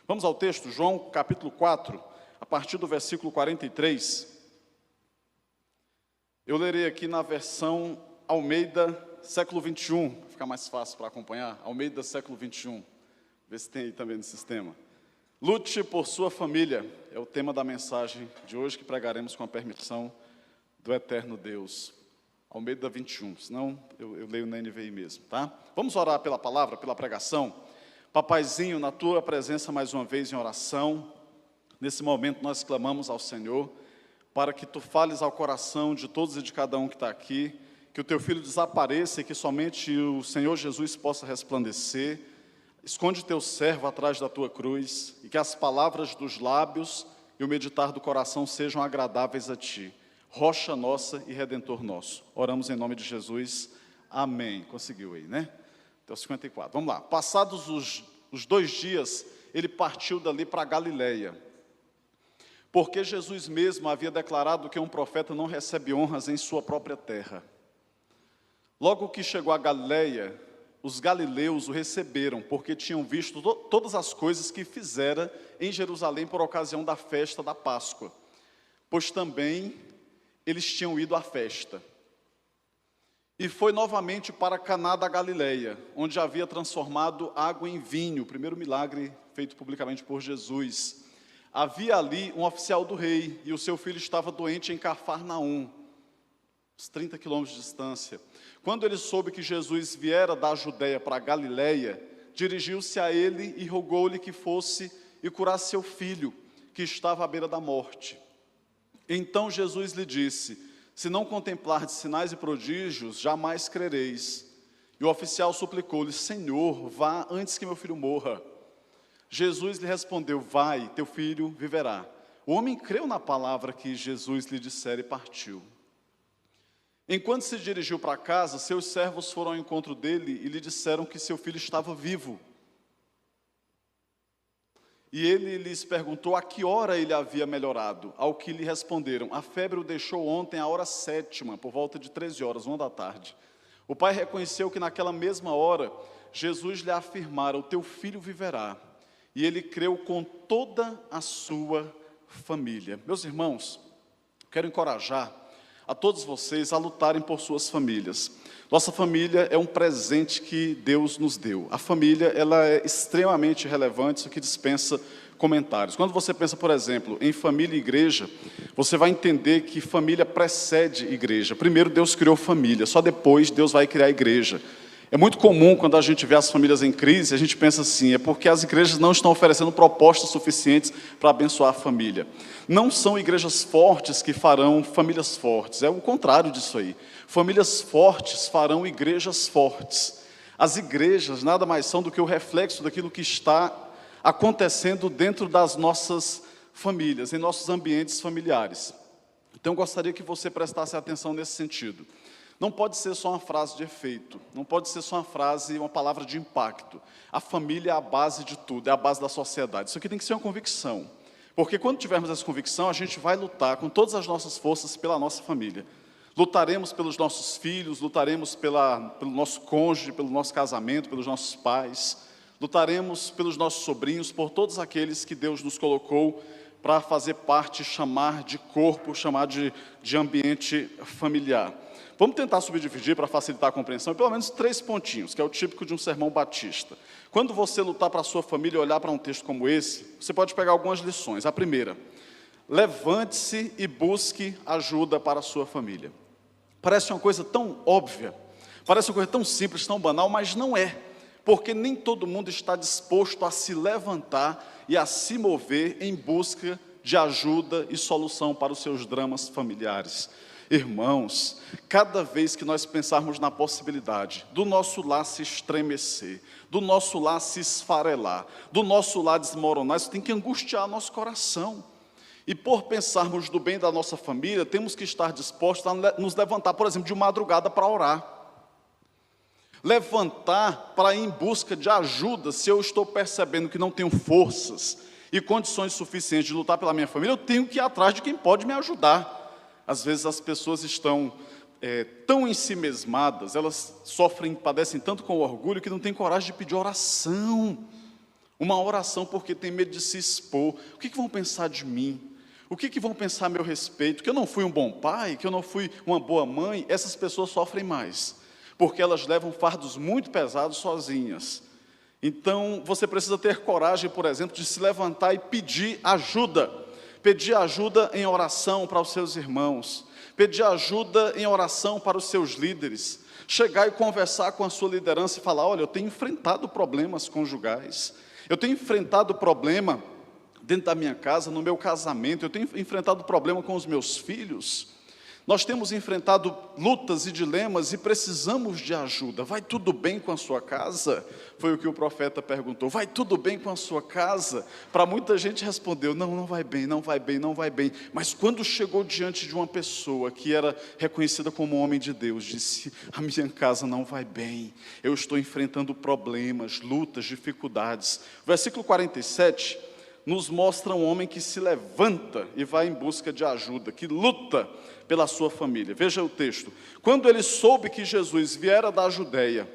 Vamos ao texto, João capítulo 4, a partir do versículo 43. Eu lerei aqui na versão Almeida, século 21, para ficar mais fácil para acompanhar. Almeida, século 21. Vê se tem aí também no sistema. Lute por sua família, é o tema da mensagem de hoje, que pregaremos com a permissão do eterno Deus. Almeida 21, senão eu leio na NVI mesmo, tá? Vamos orar pela palavra, pela pregação. Papaizinho, na tua presença mais uma vez em oração, nesse momento nós clamamos ao Senhor, para que tu fales ao coração de todos e de cada um que está aqui, que o teu filho desapareça e que somente o Senhor Jesus possa resplandecer. Esconde teu servo atrás da tua cruz, e que as palavras dos lábios e o meditar do coração sejam agradáveis a ti, rocha nossa e redentor nosso. Oramos em nome de Jesus, amém. Conseguiu aí, né? Até o 54, vamos lá. Passados os 2 dias, ele partiu dali para Galiléia, porque Jesus mesmo havia declarado que um profeta não recebe honras em sua própria terra. Logo que chegou a Galiléia, os galileus o receberam, porque tinham visto todas as coisas que fizera em Jerusalém por ocasião da festa da Páscoa, pois também eles tinham ido à festa. E foi novamente para Caná da Galileia, onde havia transformado água em vinho, o primeiro milagre feito publicamente por Jesus. Havia ali um oficial do rei, e o seu filho estava doente em Cafarnaum, uns 30 quilômetros de distância. Quando ele soube que Jesus viera da Judéia para a Galileia, dirigiu-se a ele e rogou-lhe que fosse e curasse seu filho, que estava à beira da morte. Então Jesus lhe disse: se não contemplardes sinais e prodígios, jamais crereis. E o oficial suplicou-lhe: Senhor, vá antes que meu filho morra. Jesus lhe respondeu: vai, teu filho viverá. O homem creu na palavra que Jesus lhe dissera e partiu. Enquanto se dirigiu para casa, seus servos foram ao encontro dele e lhe disseram que seu filho estava vivo. E ele lhes perguntou a que hora ele havia melhorado, ao que lhe responderam: a febre o deixou ontem à hora 7ª, por volta de 13 horas, 1 da tarde. O pai reconheceu que naquela mesma hora, Jesus lhe afirmara: o teu filho viverá. E ele creu com toda a sua família. Meus irmãos, quero encorajar a todos vocês a lutarem por suas famílias. Nossa família é um presente que Deus nos deu. A família, ela é extremamente relevante, isso aqui dispensa comentários. Quando você pensa, por exemplo, em família e igreja, você vai entender que família precede igreja. Primeiro Deus criou família, só depois Deus vai criar a igreja. É muito comum, quando a gente vê as famílias em crise, a gente pensa assim: é porque as igrejas não estão oferecendo propostas suficientes para abençoar a família. Não são igrejas fortes que farão famílias fortes, é o contrário disso aí. Famílias fortes farão igrejas fortes. As igrejas nada mais são do que o reflexo daquilo que está acontecendo dentro das nossas famílias, em nossos ambientes familiares. Então eu gostaria que você prestasse atenção nesse sentido. Não pode ser só uma frase de efeito, não pode ser só uma frase, uma palavra de impacto. A família é a base de tudo, é a base da sociedade. Isso aqui tem que ser uma convicção, porque quando tivermos essa convicção, a gente vai lutar com todas as nossas forças pela nossa família. Lutaremos pelos nossos filhos, lutaremos pelo nosso cônjuge, pelo nosso casamento, pelos nossos pais, lutaremos pelos nossos sobrinhos, por todos aqueles que Deus nos colocou para fazer parte, chamar de corpo, chamar de ambiente familiar. Vamos tentar subdividir para facilitar a compreensão, pelo menos 3 pontinhos, que é o típico de um sermão batista. Quando você lutar para a sua família e olhar para um texto como esse, você pode pegar algumas lições. A primeira: levante-se e busque ajuda para a sua família. Parece uma coisa tão óbvia, parece uma coisa tão simples, tão banal, mas não é. Porque nem todo mundo está disposto a se levantar e a se mover em busca de ajuda e solução para os seus dramas familiares. Irmãos, cada vez que nós pensarmos na possibilidade do nosso lar se estremecer, do nosso lar se esfarelar, do nosso lar desmoronar, isso tem que angustiar nosso coração. E por pensarmos do bem da nossa família, temos que estar dispostos a nos levantar, por exemplo, de madrugada para orar. Levantar para ir em busca de ajuda. Se eu estou percebendo que não tenho forças e condições suficientes de lutar pela minha família, eu tenho que ir atrás de quem pode me ajudar. Às vezes as pessoas estão tão ensimesmadas, elas padecem tanto com orgulho que não têm coragem de pedir oração. Uma oração porque tem medo de se expor. O que vão pensar de mim? O que vão pensar a meu respeito? Que eu não fui um bom pai? Que eu não fui uma boa mãe? Essas pessoas sofrem mais, porque elas levam fardos muito pesados sozinhas. Então, você precisa ter coragem, por exemplo, de se levantar e pedir ajuda. Pedir ajuda em oração para os seus irmãos. Pedir ajuda em oração para os seus líderes. Chegar e conversar com a sua liderança e falar: olha, eu tenho enfrentado problemas conjugais. Eu tenho enfrentado problema dentro da minha casa, no meu casamento. Eu tenho enfrentado problema com os meus filhos. Nós temos enfrentado lutas e dilemas e precisamos de ajuda. Vai tudo bem com a sua casa? Foi o que o profeta perguntou. Vai tudo bem com a sua casa? Para muita gente respondeu: não, não vai bem, não vai bem, não vai bem. Mas quando chegou diante de uma pessoa que era reconhecida como homem de Deus, disse: a minha casa não vai bem. Eu estou enfrentando problemas, lutas, dificuldades. Versículo 47 nos mostra um homem que se levanta e vai em busca de ajuda, que luta pela sua família. Veja o texto. Quando ele soube que Jesus viera da Judeia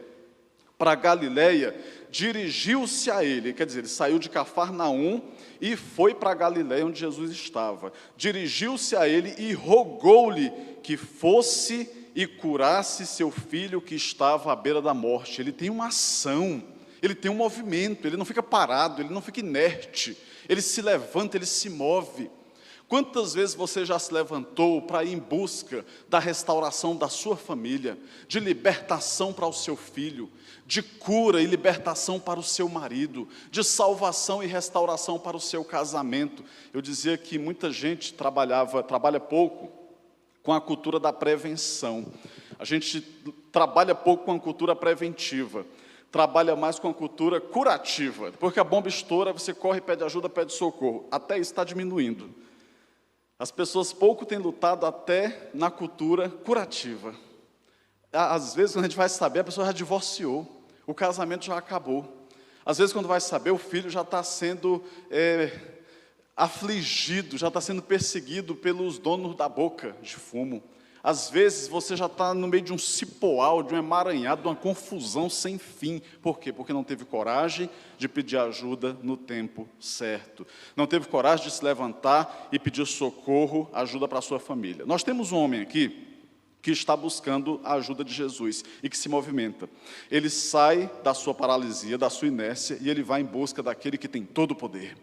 para Galiléia, dirigiu-se a ele, quer dizer, ele saiu de Cafarnaum e foi para Galiléia onde Jesus estava. Dirigiu-se a ele e rogou-lhe que fosse e curasse seu filho que estava à beira da morte. Ele tem uma ação, ele tem um movimento, ele não fica parado, ele não fica inerte, ele se levanta, ele se move. Quantas vezes você já se levantou para ir em busca da restauração da sua família, de libertação para o seu filho, de cura e libertação para o seu marido, de salvação e restauração para o seu casamento? Eu dizia que muita gente trabalha pouco com a cultura da prevenção. A gente trabalha pouco com a cultura preventiva, trabalha mais com a cultura curativa. Porque a bomba estoura, você corre, pede ajuda, pede socorro. Até isso está diminuindo. As pessoas pouco têm lutado até na cultura curativa. Às vezes, quando a gente vai saber, a pessoa já divorciou, o casamento já acabou. Às vezes, quando vai saber, o filho já está sendo afligido, já está sendo perseguido pelos donos da boca de fumo. Às vezes, você já está no meio de um cipoal, de um emaranhado, de uma confusão sem fim. Por quê? Porque não teve coragem de pedir ajuda no tempo certo. Não teve coragem de se levantar e pedir socorro, ajuda para a sua família. Nós temos um homem aqui que está buscando a ajuda de Jesus e que se movimenta. Ele sai da sua paralisia, da sua inércia, e ele vai em busca daquele que tem todo o poder,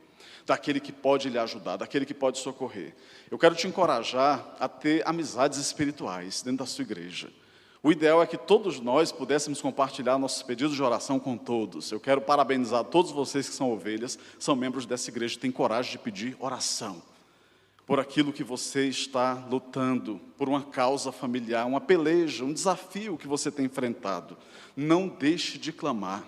daquele que pode lhe ajudar, daquele que pode socorrer. Eu quero te encorajar a ter amizades espirituais dentro da sua igreja. O ideal é que todos nós pudéssemos compartilhar nossos pedidos de oração com todos. Eu quero parabenizar todos vocês que são ovelhas, são membros dessa igreja, têm coragem de pedir oração por aquilo que você está lutando, por uma causa familiar, uma peleja, um desafio que você tem enfrentado. Não deixe de clamar.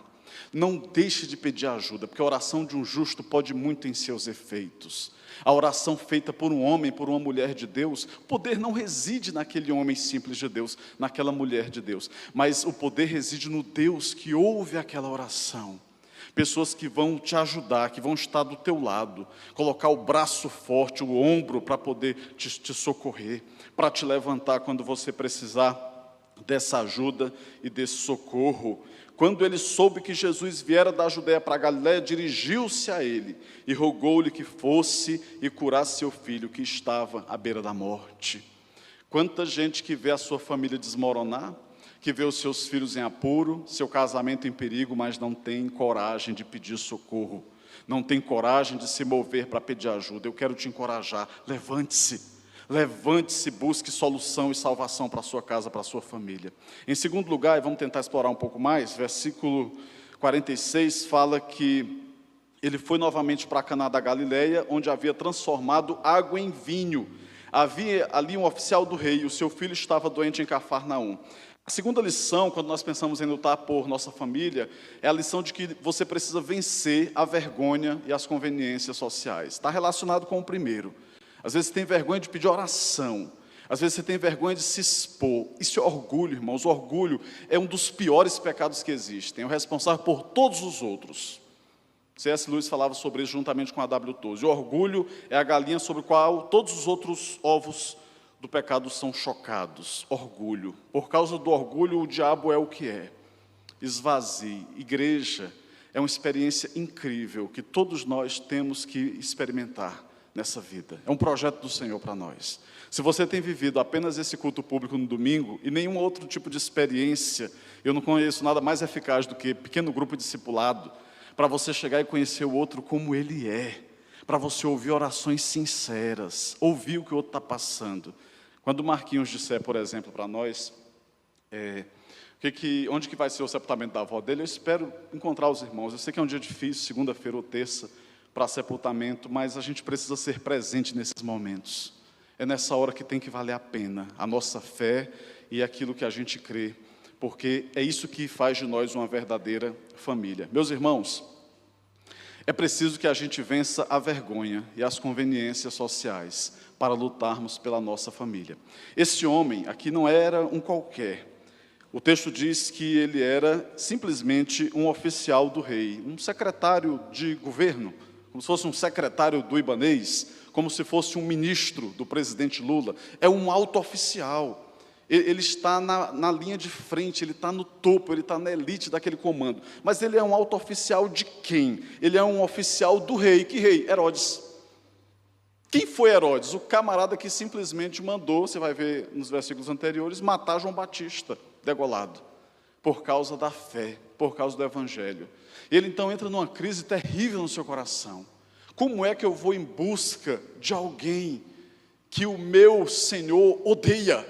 Não deixe de pedir ajuda, porque a oração de um justo pode muito em seus efeitos. A oração feita por um homem, por uma mulher de Deus, o poder não reside naquele homem simples de Deus, naquela mulher de Deus, mas o poder reside no Deus que ouve aquela oração. Pessoas que vão te ajudar, que vão estar do teu lado, colocar o braço forte, o ombro para poder te socorrer, para te levantar quando você precisar dessa ajuda e desse socorro. Quando ele soube que Jesus viera da Judeia para a Galiléia, dirigiu-se a ele e rogou-lhe que fosse e curasse seu filho que estava à beira da morte. Quanta gente que vê a sua família desmoronar, que vê os seus filhos em apuro, seu casamento em perigo, mas não tem coragem de pedir socorro, não tem coragem de se mover para pedir ajuda. Eu quero te encorajar, levante-se. Levante-se, busque solução e salvação para a sua casa, para a sua família. Em segundo lugar, e vamos tentar explorar um pouco mais, versículo 46 fala que ele foi novamente para Caná da Galileia, onde havia transformado água em vinho. Havia ali um oficial do rei, e o seu filho estava doente em Cafarnaum. A segunda lição, quando nós pensamos em lutar por nossa família, é a lição de que você precisa vencer a vergonha e as conveniências sociais. Está relacionado com o primeiro. Às vezes você tem vergonha de pedir oração. Às vezes você tem vergonha de se expor. Isso é orgulho, irmãos. O orgulho é um dos piores pecados que existem. É o responsável por todos os outros. C.S. Lewis falava sobre isso juntamente com a W. Tozer. O orgulho é a galinha sobre a qual todos os outros ovos do pecado são chocados. Orgulho. Por causa do orgulho, o diabo é o que é. Esvazie. Igreja é uma experiência incrível que todos nós temos que experimentar nessa vida. É um projeto do Senhor para nós. Se você tem vivido apenas esse culto público no domingo e nenhum outro tipo de experiência, eu não conheço nada mais eficaz do que pequeno grupo discipulado, para você chegar e conhecer o outro como ele é, para você ouvir orações sinceras, ouvir o que o outro está passando. Quando o Marquinhos disser, por exemplo, para nós, onde que vai ser o sepultamento da avó dele, eu espero encontrar os irmãos. Eu sei que é um dia difícil, segunda-feira ou terça, para sepultamento, mas a gente precisa ser presente nesses momentos. É nessa hora que tem que valer a pena a nossa fé e aquilo que a gente crê, porque é isso que faz de nós uma verdadeira família. Meus irmãos, é preciso que a gente vença a vergonha e as conveniências sociais para lutarmos pela nossa família. Esse homem aqui não era um qualquer. O texto diz que ele era simplesmente um oficial do rei, um secretário de governo, como se fosse um secretário do Ibanez, como se fosse um ministro do presidente Lula. É um alto oficial. Ele está na linha de frente, ele está no topo, ele está na elite daquele comando. Mas ele é um alto oficial de quem? Ele é um oficial do rei. Que rei? Herodes. Quem foi Herodes? O camarada que simplesmente mandou, você vai ver nos versículos anteriores, matar João Batista, degolado, por causa da fé, por causa do evangelho. Ele então entra numa crise terrível no seu coração. Como é que eu vou em busca de alguém que o meu Senhor odeia,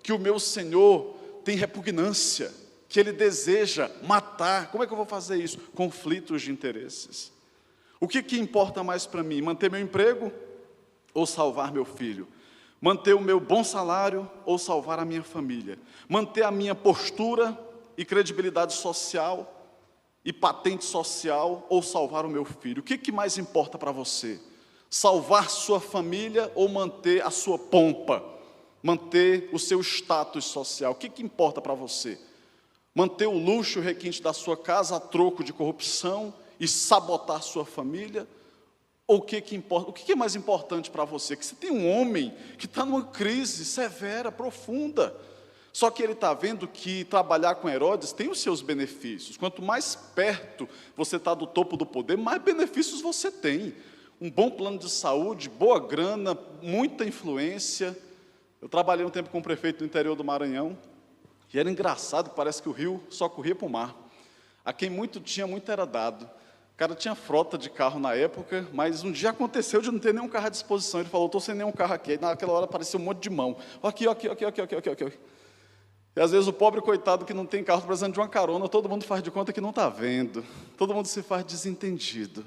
que o meu Senhor tem repugnância, que Ele deseja matar? Como é que eu vou fazer isso? Conflitos de interesses. O que importa mais para mim? Manter meu emprego ou salvar meu filho? Manter o meu bom salário ou salvar a minha família? Manter a minha postura e credibilidade social e patente social ou salvar o meu filho? O que mais importa para você? Salvar sua família ou manter a sua pompa? Manter o seu status social? O que importa para você? Manter o luxo e o requinte da sua casa a troco de corrupção e sabotar sua família? Ou o que importa? O que é mais importante para você? Que você tem um homem que está numa crise severa, profunda. Só que ele está vendo que trabalhar com Herodes tem os seus benefícios. Quanto mais perto você está do topo do poder, mais benefícios você tem. Um bom plano de saúde, boa grana, muita influência. Eu trabalhei um tempo com um prefeito do interior do Maranhão, e era engraçado, parece que o rio só corria para o mar. A quem muito tinha, muito era dado. O cara tinha frota de carro na época, mas um dia aconteceu de não ter nenhum carro à disposição. Ele falou: estou sem nenhum carro aqui. Aí naquela hora apareceu um monte de mão. Aqui. E às vezes o pobre coitado que não tem carro, precisando de uma carona, todo mundo faz de conta que não está vendo. Todo mundo se faz desentendido.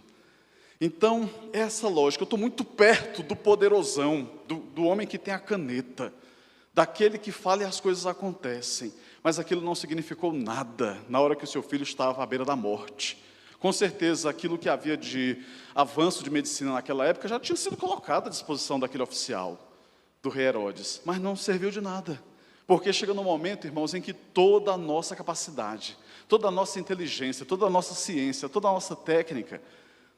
Então, essa lógica, eu estou muito perto do poderosão, do homem que tem a caneta, daquele que fala e as coisas acontecem. Mas aquilo não significou nada na hora que o seu filho estava à beira da morte. Com certeza, aquilo que havia de avanço de medicina naquela época já tinha sido colocado à disposição daquele oficial, do rei Herodes, mas não serviu de nada. Porque chega no momento, irmãos, em que toda a nossa capacidade, toda a nossa inteligência, toda a nossa ciência, toda a nossa técnica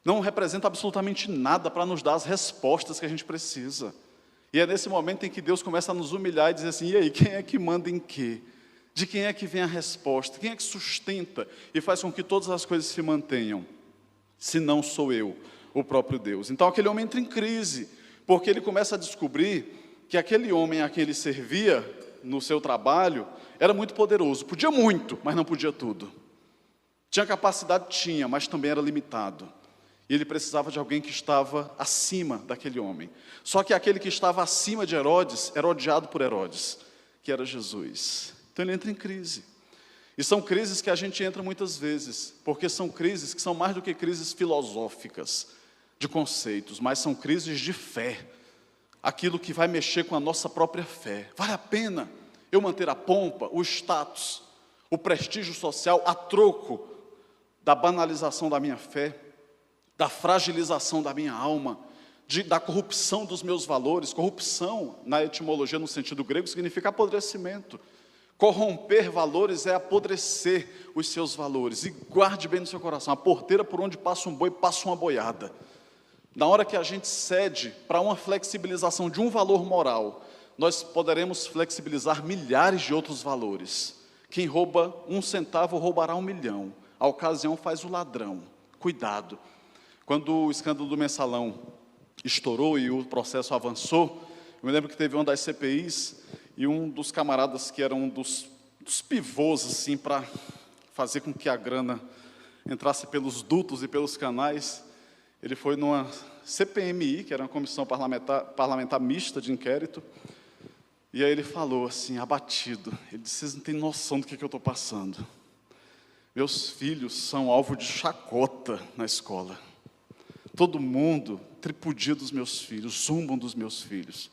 não representa absolutamente nada para nos dar as respostas que a gente precisa. E é nesse momento em que Deus começa a nos humilhar e dizer assim: e aí, quem é que manda em quê? De quem é que vem a resposta? Quem é que sustenta e faz com que todas as coisas se mantenham? Se não sou eu, o próprio Deus. Então aquele homem entra em crise, porque ele começa a descobrir que aquele homem a quem ele servia no seu trabalho era muito poderoso. Podia muito, mas não podia tudo. Tinha capacidade? Tinha, mas também era limitado. E ele precisava de alguém que estava acima daquele homem. Só que aquele que estava acima de Herodes era odiado por Herodes, que era Jesus. Então ele entra em crise. E são crises que a gente entra muitas vezes, porque são crises que são mais do que crises filosóficas, de conceitos, mas são crises de fé. Aquilo que vai mexer com a nossa própria fé. Vale a pena eu manter a pompa, o status, o prestígio social a troco da banalização da minha fé, da fragilização da minha alma, da corrupção dos meus valores? Corrupção, na etimologia, no sentido grego, significa apodrecimento. Corromper valores é apodrecer os seus valores. E guarde bem no seu coração: a porteira por onde passa um boi, passa uma boiada. Na hora que a gente cede para uma flexibilização de um valor moral, nós poderemos flexibilizar milhares de outros valores. Quem rouba 1 centavo roubará 1 milhão. a ocasião faz o ladrão. Cuidado. Quando o escândalo do Mensalão estourou e o processo avançou, eu me lembro que teve uma das CPIs e um dos camaradas que era um dos pivôs, assim, para fazer com que a grana entrasse pelos dutos e pelos canais, ele foi numa CPMI, que era uma comissão parlamentar mista de inquérito, e aí ele falou assim, abatido, ele disse, vocês não têm noção do que eu estou passando. Meus filhos são alvo de chacota na escola. Todo mundo tripudia dos meus filhos, zumbam dos meus filhos.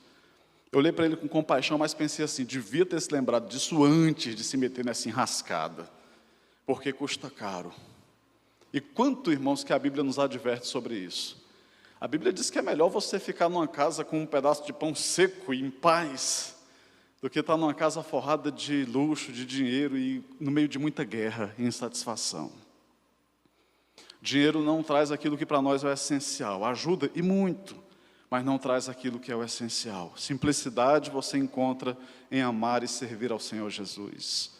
Eu olhei para ele com compaixão, mas pensei assim, devia ter se lembrado disso antes de se meter nessa enrascada, porque custa caro. E quanto, irmãos, que a Bíblia nos adverte sobre isso? A Bíblia diz que é melhor você ficar numa casa com um pedaço de pão seco e em paz, do que estar numa casa forrada de luxo, de dinheiro e no meio de muita guerra e insatisfação. Dinheiro não traz aquilo que para nós é o essencial, ajuda e muito, mas não traz aquilo que é o essencial. Simplicidade você encontra em amar e servir ao Senhor Jesus.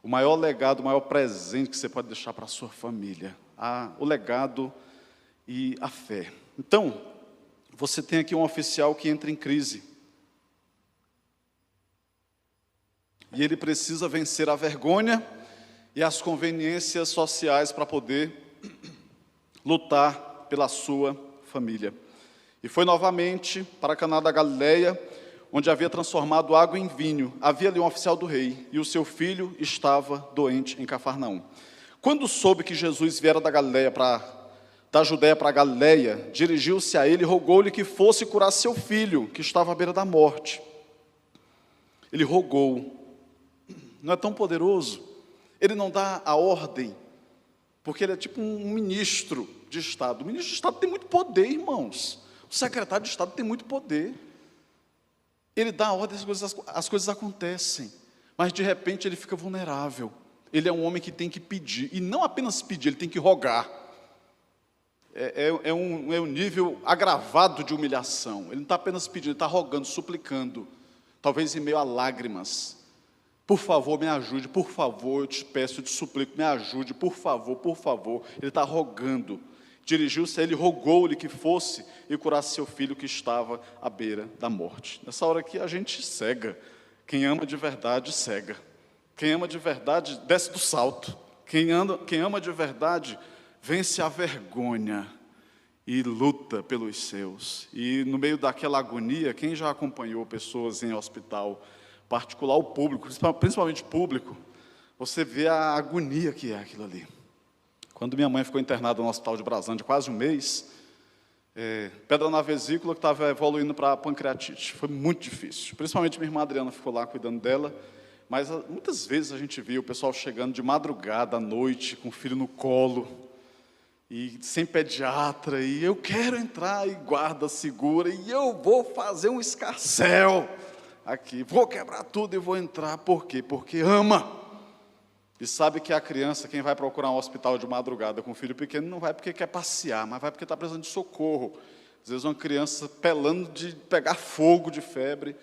O maior legado, o maior presente que você pode deixar para a sua família, o legado e a fé. Então, você tem aqui um oficial que entra em crise. E ele precisa vencer a vergonha e as conveniências sociais para poder lutar pela sua família. E foi novamente para Caná da Galileia, onde havia transformado água em vinho. Havia ali um oficial do rei, e o seu filho estava doente em Cafarnaum. Quando soube que Jesus viera da Judéia para a Galileia, dirigiu-se a ele e rogou-lhe que fosse curar seu filho, que estava à beira da morte. Ele rogou. Não é tão poderoso? Ele não dá a ordem, porque ele é tipo um ministro de Estado. O ministro de Estado tem muito poder, irmãos. O secretário de Estado tem muito poder. Ele dá a ordem, as coisas acontecem. Mas, de repente, ele fica vulnerável. Ele é um homem que tem que pedir. E não apenas pedir, ele tem que rogar. É um nível agravado de humilhação. Ele não está apenas pedindo, ele está rogando, suplicando. Talvez em meio a lágrimas. Por favor, me ajude, por favor, eu te peço, eu te suplico, me ajude, por favor, por favor. Ele está rogando. Dirigiu-se a ele, rogou-lhe que fosse e curasse seu filho que estava à beira da morte. Nessa hora aqui a gente cega. Quem ama de verdade, cega. Quem ama de verdade, desce do salto. Quem ama de verdade, vence a vergonha e luta pelos seus. E no meio daquela agonia, quem já acompanhou pessoas em hospital particular ou público, principalmente público, você vê a agonia que é aquilo ali. Quando minha mãe ficou internada no hospital de Brasília, quase um mês, pedra na vesícula que estava evoluindo para pancreatite. Foi muito difícil. Principalmente minha irmã Adriana ficou lá cuidando dela. Mas muitas vezes a gente viu o pessoal chegando de madrugada, à noite, com o filho no colo, e sem pediatra, e eu quero entrar, e guarda segura, e eu vou fazer um escarcéu aqui, vou quebrar tudo e vou entrar. Por quê? Porque ama. E sabe que a criança, quem vai procurar um hospital de madrugada com um filho pequeno, não vai porque quer passear, mas vai porque está precisando de socorro. Às vezes uma criança pelando de pegar fogo de febre,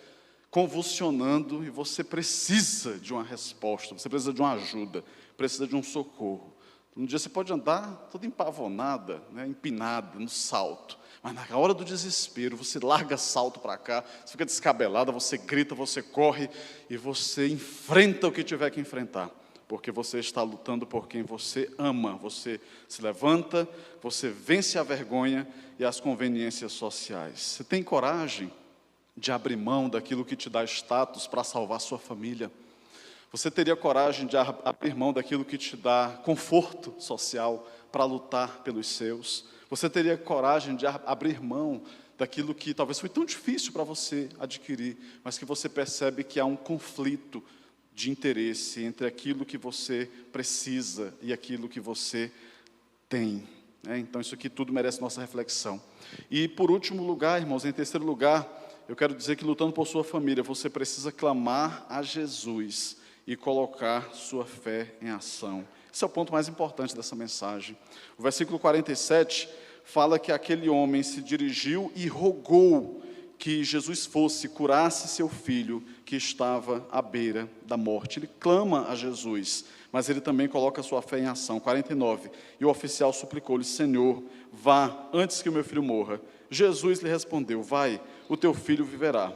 convulsionando, e você precisa de uma resposta, você precisa de uma ajuda, precisa de um socorro. Um dia você pode andar toda empavonada, né, empinada, no salto, mas na hora do desespero, você larga salto para cá, você fica descabelada, você grita, você corre, e você enfrenta o que tiver que enfrentar, porque você está lutando por quem você ama. Você se levanta, você vence a vergonha e as conveniências sociais. Você tem coragem de abrir mão daquilo que te dá status para salvar sua família? Você teria coragem de abrir mão daquilo que te dá conforto social para lutar pelos seus? Você teria coragem de abrir mão daquilo que talvez foi tão difícil para você adquirir, mas que você percebe que há um conflito de interesse entre aquilo que você precisa e aquilo que você tem? Então isso aqui tudo merece nossa reflexão. E por último lugar, irmãos, em terceiro lugar, eu quero dizer que lutando por sua família, você precisa clamar a Jesus e colocar sua fé em ação. Esse é o ponto mais importante dessa mensagem. O versículo 47 fala que aquele homem se dirigiu e rogou que Jesus fosse, curasse seu filho que estava à beira da morte. Ele clama a Jesus mas ele também coloca a sua fé em ação. 49, e o oficial suplicou-lhe: Senhor, vá, antes que o meu filho morra. Jesus lhe respondeu: vai, o teu filho viverá.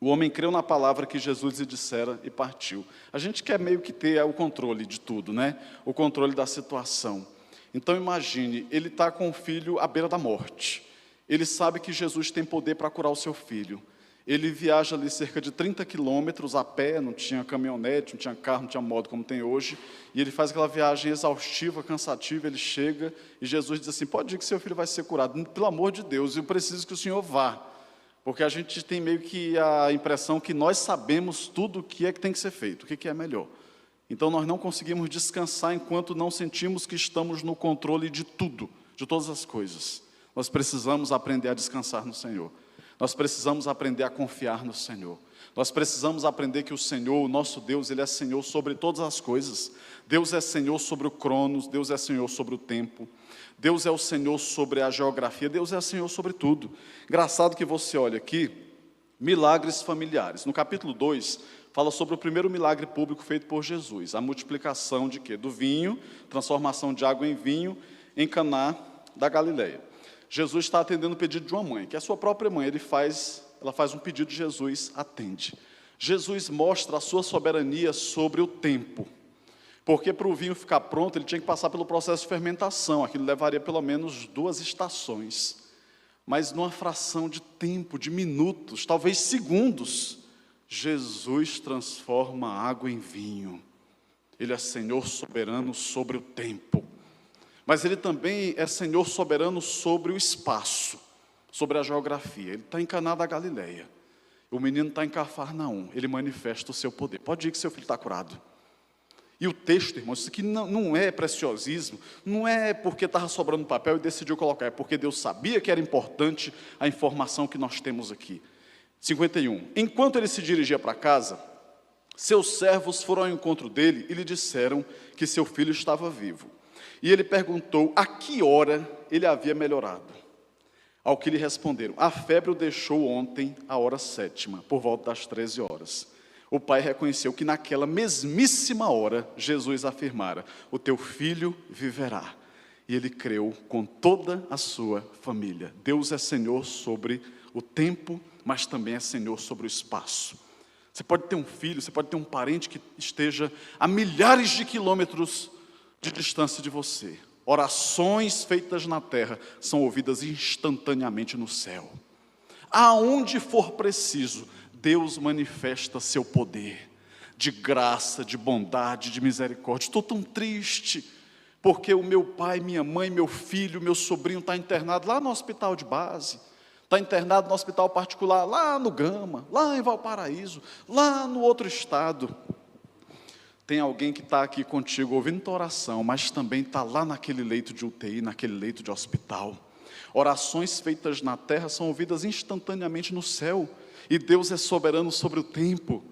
O homem creu na palavra que Jesus lhe dissera e partiu. A gente quer meio que ter o controle de tudo, né? O controle da situação. Então imagine, ele está com o filho à beira da morte. Ele sabe que Jesus tem poder para curar o seu filho. Ele viaja ali cerca de 30 quilômetros a pé, não tinha caminhonete, não tinha carro, não tinha moto como tem hoje. E ele faz aquela viagem exaustiva, cansativa, ele chega e Jesus diz assim: pode ir que seu filho vai ser curado. Pelo amor de Deus, eu preciso que o Senhor vá. Porque a gente tem meio que a impressão que nós sabemos tudo o que é que tem que ser feito, o que é melhor. Então nós não conseguimos descansar enquanto não sentimos que estamos no controle de tudo, de todas as coisas. Nós precisamos aprender a descansar no Senhor. Nós precisamos aprender a confiar no Senhor. Nós precisamos aprender que o Senhor, o nosso Deus, Ele é Senhor sobre todas as coisas. Deus é Senhor sobre o cronos, Deus é Senhor sobre o tempo. Deus é o Senhor sobre a geografia, Deus é o Senhor sobre tudo. Engraçado que você olha aqui, milagres familiares. No capítulo 2, fala sobre o primeiro milagre público feito por Jesus. A multiplicação de quê? Do vinho, transformação de água em vinho, em Caná da Galileia. Jesus está atendendo o pedido de uma mãe, que é a sua própria mãe. Ela faz um pedido, Jesus atende. Jesus mostra a sua soberania sobre o tempo. Porque para o vinho ficar pronto, ele tinha que passar pelo processo de fermentação. Aquilo levaria pelo menos 2 estações. Mas numa fração de tempo, de minutos, talvez segundos, Jesus transforma a água em vinho. Ele é Senhor soberano sobre o tempo. Mas Ele também é Senhor soberano sobre o espaço, sobre a geografia. Ele está em Caná da Galileia. O menino está em Cafarnaum. Ele manifesta o seu poder. Pode ir que seu filho está curado. E o texto, irmãos, isso aqui não é preciosismo, não é porque estava sobrando papel e decidiu colocar, é porque Deus sabia que era importante a informação que nós temos aqui. 51. Enquanto ele se dirigia para casa, seus servos foram ao encontro dele e lhe disseram que seu filho estava vivo. E ele perguntou a que hora ele havia melhorado. Ao que lhe responderam: a febre o deixou ontem, à hora 7ª, por volta das 13 horas. O pai reconheceu que naquela mesmíssima hora, Jesus afirmara: o teu filho viverá. E ele creu com toda a sua família. Deus é Senhor sobre o tempo, mas também é Senhor sobre o espaço. Você pode ter um filho, você pode ter um parente que esteja a milhares de quilômetros de distância de você. Orações feitas na terra são ouvidas instantaneamente no céu. Aonde for preciso, Deus manifesta seu poder, de graça, de bondade, de misericórdia. Estou tão triste, porque o meu pai, minha mãe, meu filho, meu sobrinho está internado lá no hospital de base, está internado no hospital particular, lá no Gama, lá em Valparaíso, lá no outro estado. Tem alguém que está aqui contigo ouvindo tua oração, mas também está lá naquele leito de UTI, naquele leito de hospital. Orações feitas na terra são ouvidas instantaneamente no céu. E Deus é soberano sobre o tempo.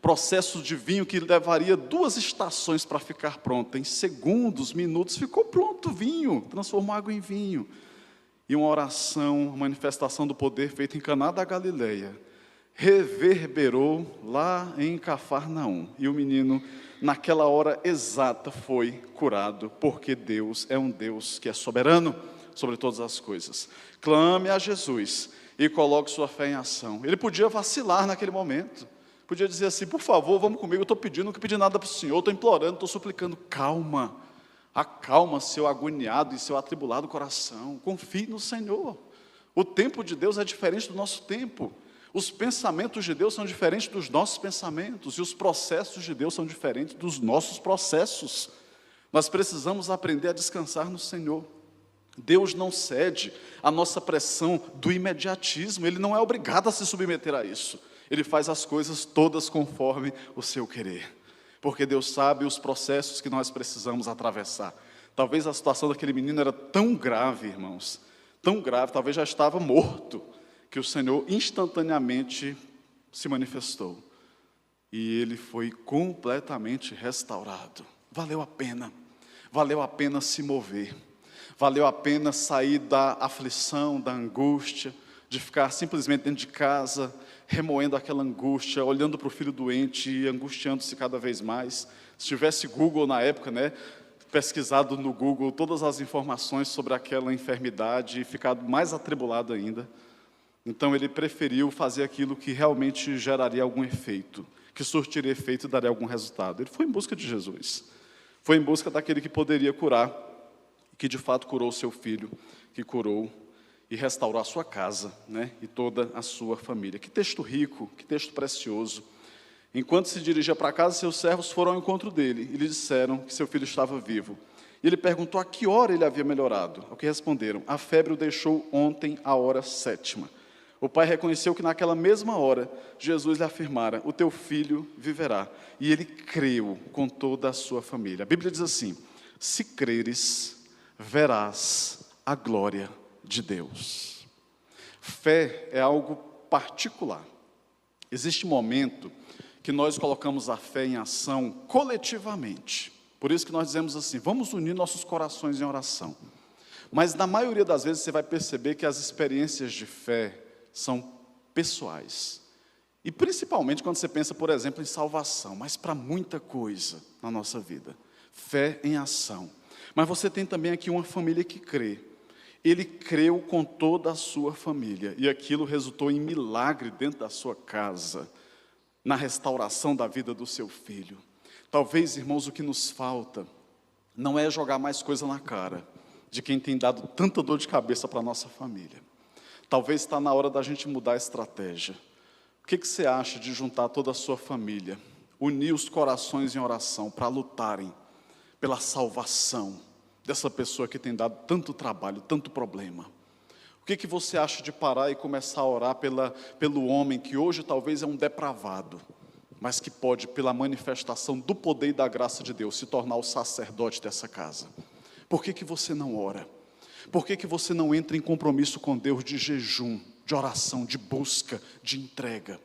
Processo de vinho que levaria 2 estações para ficar pronto. Em segundos, minutos, ficou pronto o vinho. Transformou água em vinho. E uma oração, uma manifestação do poder feita em Caná da Galileia, reverberou lá em Cafarnaum. E o menino, naquela hora exata, foi curado. Porque Deus é um Deus que é soberano sobre todas as coisas. Clame a Jesus e coloque sua fé em ação. Ele podia vacilar naquele momento. Podia dizer assim: por favor, vamos comigo, eu estou pedindo, não pedi nada para o Senhor, estou implorando, estou suplicando. Calma, acalma seu agoniado e seu atribulado coração. Confie no Senhor. O tempo de Deus é diferente do nosso tempo. Os pensamentos de Deus são diferentes dos nossos pensamentos. E os processos de Deus são diferentes dos nossos processos. Nós precisamos aprender a descansar no Senhor. Deus não cede à nossa pressão do imediatismo. Ele não é obrigado a se submeter a isso. Ele faz as coisas todas conforme o seu querer. Porque Deus sabe os processos que nós precisamos atravessar. Talvez a situação daquele menino era tão grave, irmãos, tão grave, talvez já estava morto, que o Senhor instantaneamente se manifestou. E ele foi completamente restaurado. Valeu a pena se mover. Valeu a pena sair da aflição, da angústia, de ficar simplesmente dentro de casa, remoendo aquela angústia, olhando para o filho doente e angustiando-se cada vez mais. Se tivesse Google na época, né, pesquisado no Google todas as informações sobre aquela enfermidade e ficado mais atribulado ainda. Então ele preferiu fazer aquilo que realmente geraria algum efeito, que surtiria efeito e daria algum resultado. Ele foi em busca de Jesus. Foi em busca daquele que poderia curar, que de fato curou seu filho, que curou e restaurou a sua casa, né, e toda a sua família. Que texto rico, que texto precioso. Enquanto se dirigia para casa, seus servos foram ao encontro dele e lhe disseram que seu filho estava vivo. E ele perguntou a que hora ele havia melhorado. Ao que responderam: a febre o deixou ontem à hora 7ª. O pai reconheceu que naquela mesma hora Jesus lhe afirmara: o teu filho viverá. E ele creu com toda a sua família. A Bíblia diz assim: se creres, verás a glória de Deus. Fé é algo particular. Existe um momento que nós colocamos a fé em ação coletivamente. Por isso que nós dizemos assim: vamos unir nossos corações em oração. Mas na maioria das vezes você vai perceber que as experiências de fé são pessoais. E principalmente quando você pensa, por exemplo, em salvação, mas para muita coisa na nossa vida. Fé em ação. Mas você tem também aqui uma família que crê. Ele creu com toda a sua família. E aquilo resultou em milagre dentro da sua casa, na restauração da vida do seu filho. Talvez, irmãos, o que nos falta não é jogar mais coisa na cara de quem tem dado tanta dor de cabeça para a nossa família. Talvez está na hora da gente mudar a estratégia. O que você acha de juntar toda a sua família, unir os corações em oração para lutarem pela salvação dessa pessoa que tem dado tanto trabalho, tanto problema? O que você acha de parar e começar a orar pelo homem que hoje talvez é um depravado, mas que pode, pela manifestação do poder e da graça de Deus, se tornar o sacerdote dessa casa? Por que você não ora? Por que você não entra em compromisso com Deus de jejum, de oração, de busca, de entrega?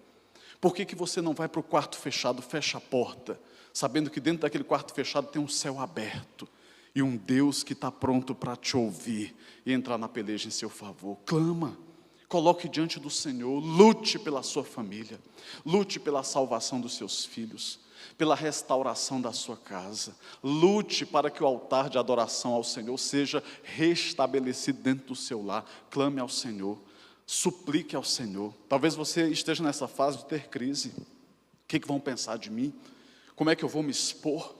Por que você não vai para o quarto fechado, fecha a porta, sabendo que dentro daquele quarto fechado tem um céu aberto e um Deus que está pronto para te ouvir e entrar na peleja em seu favor? Clama, coloque diante do Senhor, lute pela sua família, lute pela salvação dos seus filhos, pela restauração da sua casa, lute para que o altar de adoração ao Senhor seja restabelecido dentro do seu lar. Clame ao Senhor, suplique ao Senhor. Talvez você esteja nessa fase de ter crise. O que vão pensar de mim? Como é que eu vou me expor?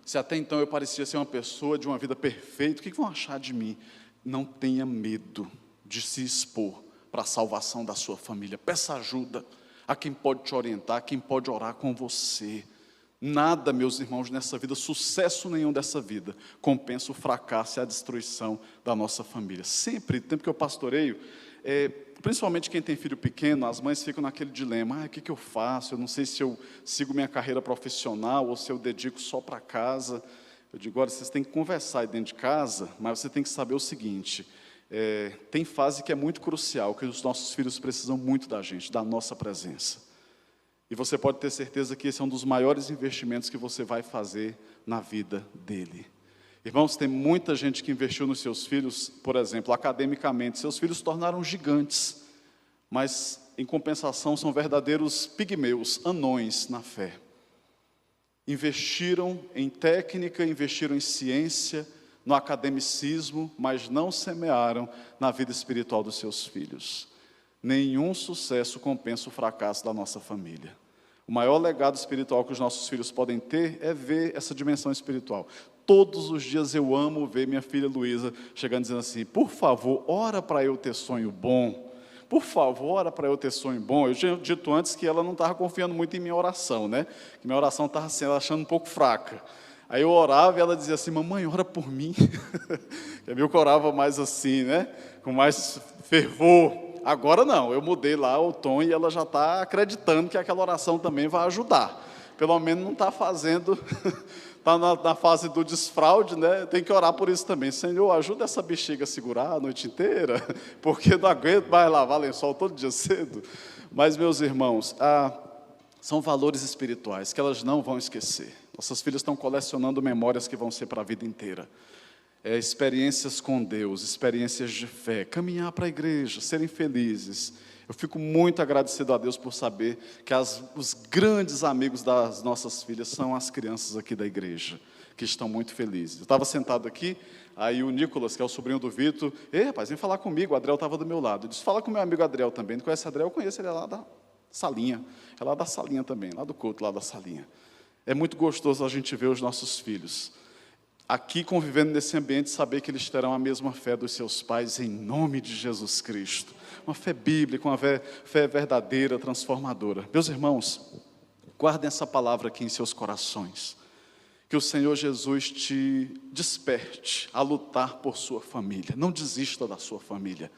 Se até então eu parecia ser uma pessoa de uma vida perfeita, o que vão achar de mim? Não tenha medo de se expor para a salvação da sua família. Peça ajuda a quem pode te orientar, a quem pode orar com você. Nada, meus irmãos, nessa vida, sucesso nenhum dessa vida, compensa o fracasso e a destruição da nossa família. Sempre, no tempo que eu pastoreio, principalmente quem tem filho pequeno, as mães ficam naquele dilema: o que eu faço? Eu não sei se eu sigo minha carreira profissional ou se eu dedico só para casa. Eu digo: olha, vocês têm que conversar aí dentro de casa, mas você tem que saber o seguinte: tem fase que é muito crucial, que os nossos filhos precisam muito da gente, da nossa presença. E você pode ter certeza que esse é um dos maiores investimentos que você vai fazer na vida dele. Irmãos, tem muita gente que investiu nos seus filhos, por exemplo, academicamente. Seus filhos se tornaram gigantes, mas em compensação são verdadeiros pigmeus, anões na fé. Investiram em técnica, investiram em ciência, no academicismo, mas não semearam na vida espiritual dos seus filhos. Nenhum sucesso compensa o fracasso da nossa família. O maior legado espiritual que os nossos filhos podem ter é ver essa dimensão espiritual. Todos os dias eu amo ver minha filha Luísa chegando dizendo assim: por favor, ora para eu ter sonho bom. Por favor, ora para eu ter sonho bom. Eu tinha dito antes que ela não estava confiando muito em minha oração, né? Que minha oração estava achando um pouco fraca. Aí eu orava e ela dizia assim: mamãe, ora por mim. Eu viu que eu orava mais assim, né? Com mais fervor. Agora não, eu mudei lá o tom e ela já está acreditando que aquela oração também vai ajudar. Pelo menos não está fazendo, está na fase do desfraude, né? Tem que orar por isso também. Senhor, ajuda essa bexiga a segurar a noite inteira, porque não aguento mais lavar lençol todo dia cedo. Mas, meus irmãos, são valores espirituais que elas não vão esquecer. Nossas filhas estão colecionando memórias que vão ser para a vida inteira. Experiências com Deus, experiências de fé, caminhar para a igreja, serem felizes. Eu fico muito agradecido a Deus por saber que os grandes amigos das nossas filhas são as crianças aqui da igreja, que estão muito felizes. Eu estava sentado aqui, aí o Nicolas, que é o sobrinho do Vitor, ei, rapaz, vem falar comigo, o Adriel estava do meu lado. Eu disse, fala com o meu amigo Adriel também. Não conhece o Adriel? Eu conheço, ele é lá da salinha. É lá da salinha também, lá do culto, lá da salinha. É muito gostoso a gente ver os nossos filhos aqui convivendo nesse ambiente, saber que eles terão a mesma fé dos seus pais, em nome de Jesus Cristo. Uma fé bíblica, uma fé verdadeira, transformadora. Meus irmãos, guardem essa palavra aqui em seus corações. Que o Senhor Jesus te desperte a lutar por sua família. Não desista da sua família.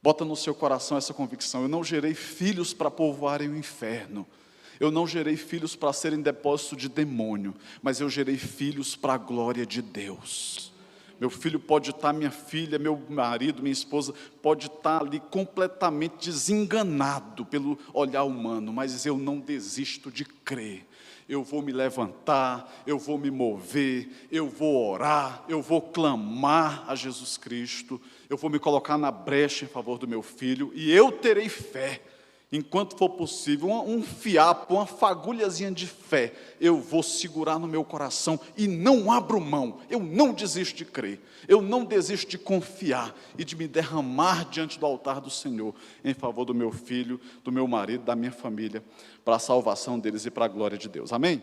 Bota no seu coração essa convicção. Eu não gerei filhos para povoarem o inferno. Eu não gerei filhos para serem depósito de demônio, mas eu gerei filhos para a glória de Deus. Meu filho pode estar, minha filha, meu marido, minha esposa, pode estar ali completamente desenganado pelo olhar humano, mas eu não desisto de crer. Eu vou me levantar, eu vou me mover, eu vou orar, eu vou clamar a Jesus Cristo, eu vou me colocar na brecha em favor do meu filho, e eu terei fé. Enquanto for possível, um fiapo, uma fagulhazinha de fé, eu vou segurar no meu coração e não abro mão, eu não desisto de crer, eu não desisto de confiar e de me derramar diante do altar do Senhor, em favor do meu filho, do meu marido, da minha família, para a salvação deles e para a glória de Deus. Amém?